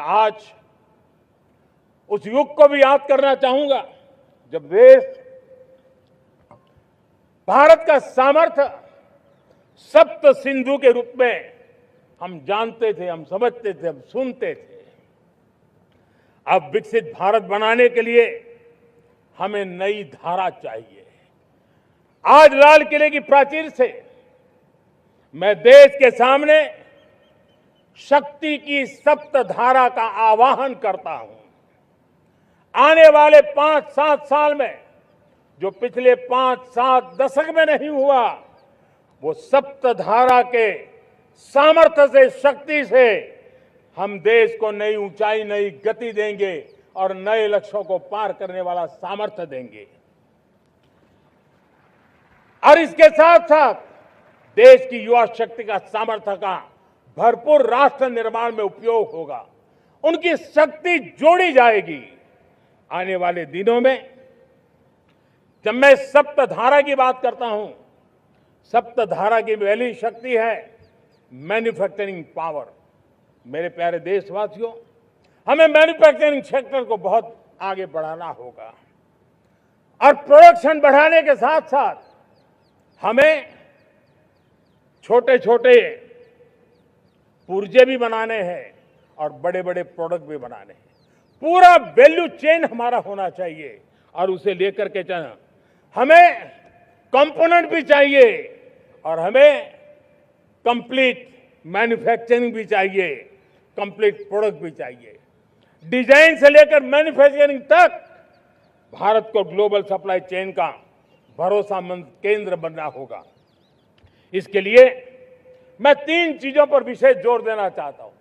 आज उस युग को भी याद करना चाहूंगा जब देश भारत का सामर्थ्य सप्त सिंधु के रूप में हम जानते थे, हम समझते थे, हम सुनते थे। अब विकसित भारत बनाने के लिए हमें नई धारा चाहिए। आज लाल किले की प्राचीर से मैं देश के सामने शक्ति की सप्त धारा का आवाहन करता हूं। आने वाले 5-7 साल में जो पिछले 5-7 दशक में नहीं हुआ, वो सप्त धारा के सामर्थ्य से, शक्ति से हम देश को नई ऊंचाई, नई गति देंगे और नए लक्ष्यों को पार करने वाला सामर्थ्य देंगे। और इसके साथ साथ देश की युवा शक्ति का सामर्थ्य का भरपूर राष्ट्र निर्माण में उपयोग होगा। उनकी शक्ति जोड़ी जाएगी। आने वाले दिनों में जब मैं सप्तधारा की बात करता हूं, सप्तधारा की पहली शक्ति है मैन्युफैक्चरिंग पावर। मेरे प्यारे देशवासियों, हमें मैन्युफैक्चरिंग सेक्टर को बहुत आगे बढ़ाना होगा और प्रोडक्शन बढ़ाने के साथ साथ हमें छोटे छोटे पुर्जे भी बनाने हैं और बड़े बड़े प्रोडक्ट भी बनाने हैं। पूरा वैल्यू चेन हमारा होना चाहिए और उसे लेकर के चलना। हमें कंपोनेंट भी चाहिए और हमें कंप्लीट मैन्युफैक्चरिंग भी चाहिए, कंप्लीट प्रोडक्ट भी चाहिए। डिजाइन से लेकर मैन्युफैक्चरिंग तक भारत को ग्लोबल सप्लाई चेन का भरोसामंद केंद्र बनना होगा। इसके लिए मैं 3 चीजों पर विशेष जोर देना चाहता हूं।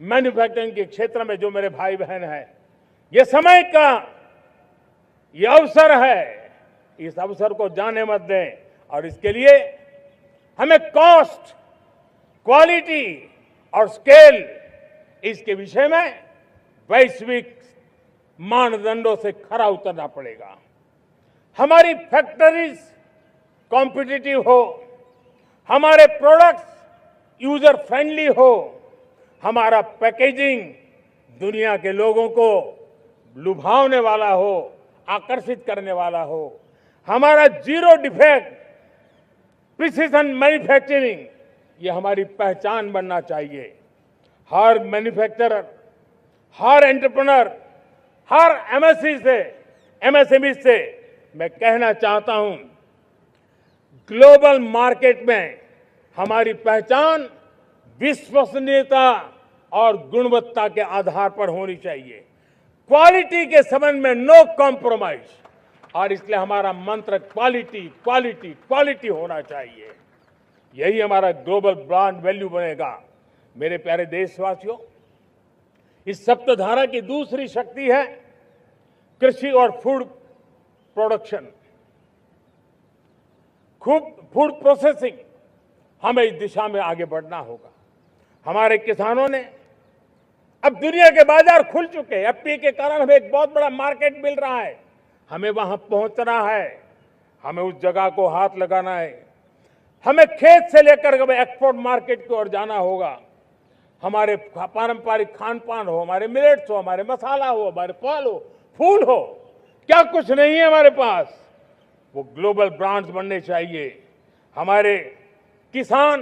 मैन्युफैक्चरिंग के क्षेत्र में जो मेरे भाई बहन हैं, ये समय का ये अवसर है, इस अवसर को जाने मत दें। और इसके लिए हमें कॉस्ट, क्वालिटी और स्केल, इसके विषय में वैश्विक मानदंडों से खरा उतरना पड़ेगा। हमारी फैक्ट्रीज कॉम्पिटिटिव हो, हमारे प्रोडक्ट्स यूजर फ्रेंडली हो, हमारा पैकेजिंग दुनिया के लोगों को लुभावने वाला हो, आकर्षित करने वाला हो, हमारा जीरो डिफेक्ट प्रिसिजन मैन्युफैक्चरिंग, ये हमारी पहचान बनना चाहिए। हर मैन्युफैक्चरर, हर एंटरप्रेन्योर, हर एमएसएमई से मैं कहना चाहता हूं, ग्लोबल मार्केट में हमारी पहचान विश्वसनीयता और गुणवत्ता के आधार पर होनी चाहिए। क्वालिटी के संबंध में नो कॉम्प्रोमाइज, और इसलिए हमारा मंत्र क्वालिटी, क्वालिटी, क्वालिटी होना चाहिए। यही हमारा ग्लोबल ब्रांड वैल्यू बनेगा। मेरे प्यारे देशवासियों, इस सप्तधारा की दूसरी शक्ति है कृषि और फूड प्रोडक्शन, फूड प्रोसेसिंग। हमें इस दिशा में आगे बढ़ना होगा। हमारे किसानों ने, अब दुनिया के बाजार खुल चुके हैं, एफपीए के कारण हमें एक बहुत बड़ा मार्केट मिल रहा है। हमें वहां पहुंचना है, हमें उस जगह को हाथ लगाना है। हमें खेत से लेकर के एक्सपोर्ट मार्केट की ओर जाना होगा। हमारे पारंपरिक खान पान हो, हमारे मिलेट्स हो, हमारे मसाला हो, हमारे फल हो, फूल हो, क्या कुछ नहीं है हमारे पास, वो ग्लोबल ब्रांड्स बनने चाहिए। हमारे किसान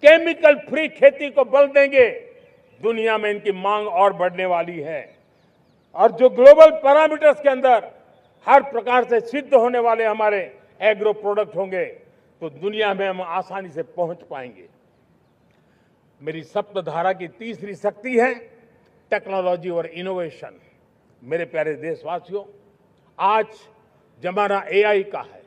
केमिकल फ्री खेती को बल देंगे। दुनिया में इनकी मांग और बढ़ने वाली है और जो ग्लोबल पैरामीटर्स के अंदर हर प्रकार से सिद्ध होने वाले हमारे एग्रो प्रोडक्ट होंगे तो दुनिया में हम आसानी से पहुंच पाएंगे। मेरी सप्तधारा की तीसरी शक्ति है टेक्नोलॉजी और इनोवेशन। मेरे प्यारे देशवासियों, आज जमाना एआई का है,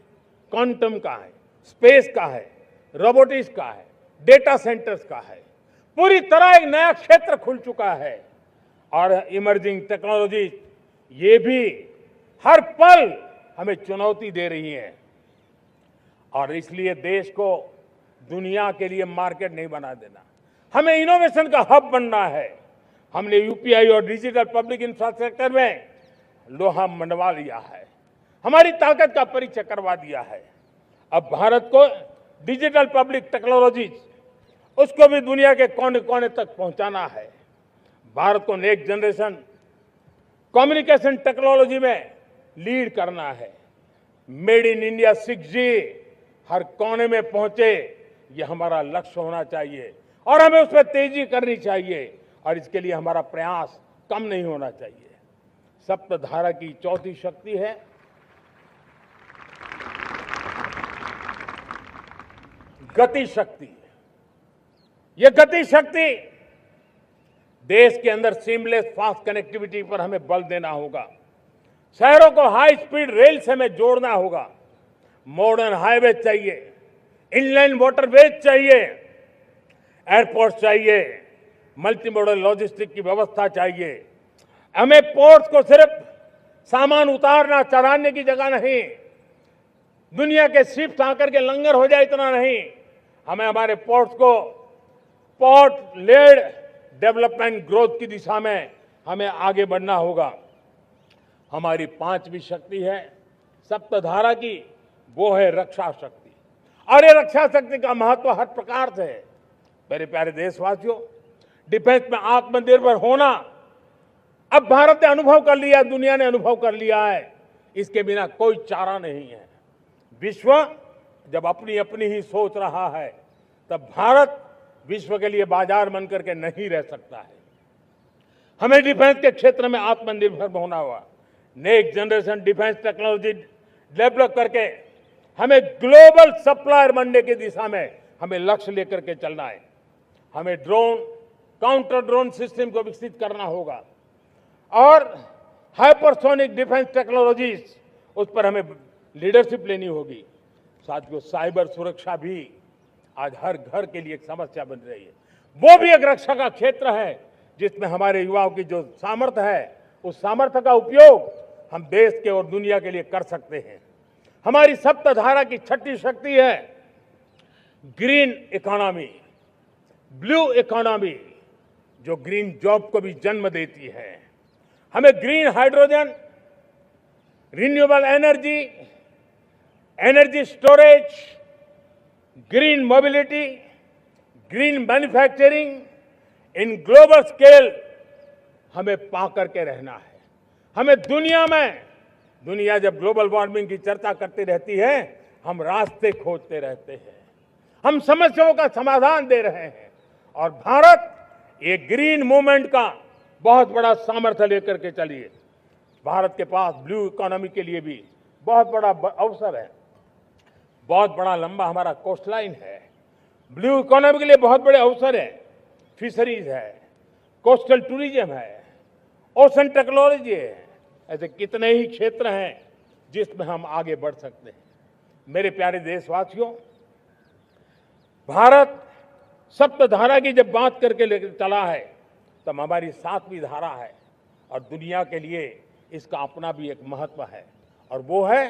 क्वांटम का है, स्पेस का है, रोबोटिक्स का है, डेटा सेंटर्स का है। पूरी तरह एक नया क्षेत्र खुल चुका है और इमर्जिंग टेक्नोलॉजी ये भी हर पल हमें चुनौती दे रही है और इसलिए देश को दुनिया के लिए मार्केट नहीं बना देना, हमें इनोवेशन का हब बनना है। हमने यूपीआई और डिजिटल पब्लिक इंफ्रास्ट्रक्चर में लोहा मनवा लिया है, हमारी ताकत का परिचय करवा दिया है। अब भारत को डिजिटल पब्लिक टेक्नोलॉजीज उसको भी दुनिया के कोने कोने तक पहुंचाना है। भारत को नेक्स्ट जनरेशन कम्युनिकेशन टेक्नोलॉजी में लीड करना है। मेड इन इंडिया 6G हर कोने में पहुंचे, ये हमारा लक्ष्य होना चाहिए और हमें उसमें तेजी करनी चाहिए और इसके लिए हमारा प्रयास कम नहीं होना चाहिए। सप्तधारा की चौथी शक्ति है गति शक्ति। ये गति शक्ति देश के अंदर सीमलेस फास्ट कनेक्टिविटी पर हमें बल देना होगा। शहरों को हाई स्पीड रेल से हमें जोड़ना होगा। मॉडर्न हाईवे चाहिए, इनलाइन वाटरवेज चाहिए, एयरपोर्ट चाहिए, मल्टी मॉडल लॉजिस्टिक की व्यवस्था चाहिए। हमें पोर्ट्स को सिर्फ सामान उतारना चढ़ाने की जगह नहीं, दुनिया के शिप्स आकर के लंगर हो जाए इतना नहीं, हमें हमारे पोर्ट्स को पोर्ट लेड डेवलपमेंट ग्रोथ की दिशा में हमें आगे बढ़ना होगा। हमारी पांचवी शक्ति है सप्तधारा की, वो है रक्षा शक्ति। और ये रक्षा शक्ति का महत्व हर प्रकार से है। मेरे प्यारे देशवासियों, डिफेंस में आत्मनिर्भर होना अब भारत ने अनुभव कर लिया, दुनिया ने अनुभव कर लिया है। इसके बिना कोई चारा नहीं है। विश्व जब अपनी अपनी ही सोच रहा है, तब भारत विश्व के लिए बाजार बन करके नहीं रह सकता है। हमें डिफेंस के क्षेत्र में आत्मनिर्भर होना होगा। Next generation defence technology develop करके हमें ग्लोबल सप्लायर बनने की दिशा में हमें लक्ष्य लेकर के चलना है। हमें ड्रोन, काउंटर ड्रोन सिस्टम को विकसित करना होगा और हाइपरसोनिक डिफेंस टेक्नोलॉजीज, उस पर हमें लीडरशिप लेनी होगी। साथियों, साइबर सुरक्षा भी आज हर घर के लिए एक समस्या बन रही है। वो भी एक रक्षा का क्षेत्र है जिसमें हमारे युवाओं की जो सामर्थ्य है, उस सामर्थ्य का उपयोग हम देश के और दुनिया के लिए कर सकते हैं। हमारी सप्तधारा की छठी शक्ति है ग्रीन इकोनॉमी, ब्लू इकोनॉमी, जो ग्रीन जॉब को भी जन्म देती है। हमें green hydrogen, renewable energy, energy storage, green mobility, green manufacturing in global scale हमें पा करके रहना है। हमें दुनिया जब ग्लोबल वार्मिंग की चर्चा करती रहती है, हम रास्ते खोजते रहते हैं, हम समस्याओं का समाधान दे रहे हैं और भारत ये ग्रीन मूवमेंट का बहुत बड़ा सामर्थ्य लेकर के चलिए। भारत के पास ब्लू इकोनॉमी के लिए भी बहुत बड़ा अवसर है। बहुत बड़ा लंबा हमारा कोस्ट लाइन है। ब्लू इकोनॉमी के लिए बहुत बड़े अवसर है। फिशरीज है, कोस्टल टूरिज्म है, ओशन टेक्नोलॉजी है। ऐसे कितने ही क्षेत्र हैं जिसमें हम आगे बढ़ सकते हैं। मेरे प्यारे देशवासियों, भारत सप्तधारा की जब बात करके लेकर चला है, तब हमारी सातवीं धारा है और दुनिया के लिए इसका अपना भी एक महत्व है और वो है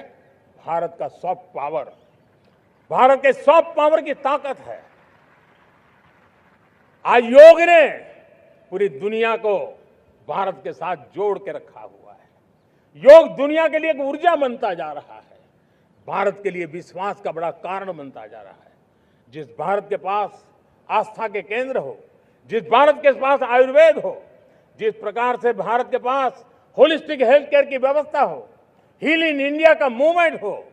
भारत का सॉफ्ट पावर। भारत के सॉफ्ट पावर की ताकत है। आज योग ने पूरी दुनिया को भारत के साथ जोड़ के रखा हुआ है। योग दुनिया के लिए एक ऊर्जा बनता जा रहा है, भारत के लिए विश्वास का बड़ा कारण बनता जा रहा है। जिस भारत के पास आस्था के केंद्र हो, जिस भारत के पास आयुर्वेद हो, जिस प्रकार से भारत के पास होलिस्टिक हेल्थ केयर की व्यवस्था हो, हील इन इंडिया का मूवमेंट हो,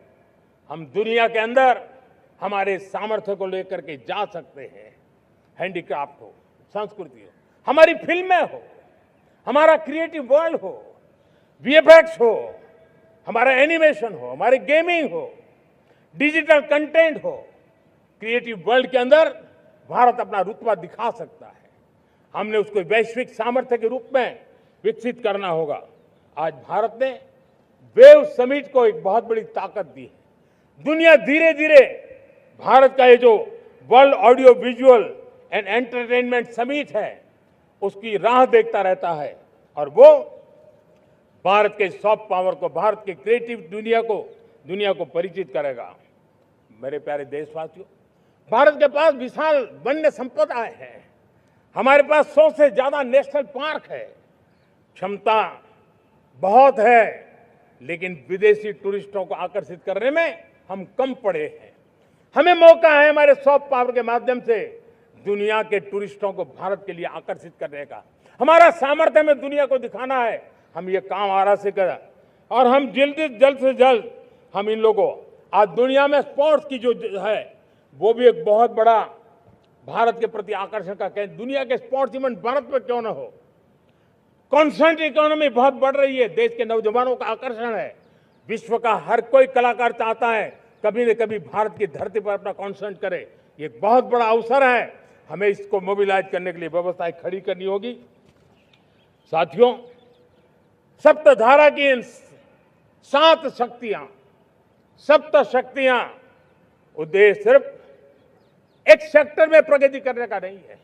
हम दुनिया के अंदर हमारे सामर्थ्य को लेकर के जा सकते हैं। हैंडीक्राफ्ट हो, संस्कृति हो, हमारी फिल्में हो, हमारा क्रिएटिव वर्ल्ड हो, वीएफएक्स हो, हमारा एनिमेशन हो, हमारी गेमिंग हो, डिजिटल कंटेंट हो, क्रिएटिव वर्ल्ड के अंदर भारत अपना रुतबा दिखा सकता है। हमने उसको वैश्विक सामर्थ्य के रूप में विकसित करना होगा। आज भारत ने वेव समिट को एक बहुत बड़ी ताकत दी है। दुनिया धीरे धीरे भारत का ये जो world audio visual and entertainment summit है, उसकी राह देखता रहता है और वो भारत के सॉफ्ट पावर को, भारत के क्रिएटिव दुनिया को परिचित करेगा। मेरे प्यारे देशवासियों, भारत के पास विशाल वन्य संपदा है। हमारे पास 100 से ज्यादा नेशनल पार्क है। क्षमता बहुत है, लेकिन विदेशी टूरिस्टों को आकर्षित करने में हम कम पड़े हैं। हमें मौका है हमारे सॉफ्ट पावर के माध्यम से दुनिया के टूरिस्टों को भारत के लिए आकर्षित करने का। हमारा सामर्थ्य हमें दुनिया को दिखाना है। हम ये काम आरा से करें और हम जल्द से जल्द हम इन लोगों आज दुनिया में स्पोर्ट्स की जो है वो भी एक बहुत बड़ा भारत के प्रति आकर्षण का केंद्र। दुनिया के स्पोर्ट्स इवेंट भारत में क्यों ना हो। कॉन्स्टेंट इकोनॉमी बहुत बढ़ रही है, देश के नौजवानों का आकर्षण है। विश्व का हर कोई कलाकार चाहता है कभी न कभी भारत की धरती पर अपना कॉन्सर्ट करे। ये एक बहुत बड़ा अवसर है, हमें इसको मोबिलाइज करने के लिए व्यवस्थाएं खड़ी करनी होगी। साथियों, सप्तधारा की इन 7 शक्तियां उद्देश्य सिर्फ एक सेक्टर में प्रगति करने का नहीं है।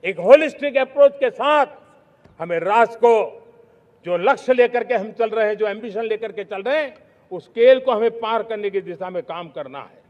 एक होलिस्टिक अप्रोच के साथ हमें राष्ट्र को जो लक्ष्य लेकर के हम चल रहे हैं, जो एम्बिशन लेकर के चल रहे हैं, उस स्केल को हमें पार करने की दिशा में काम करना है।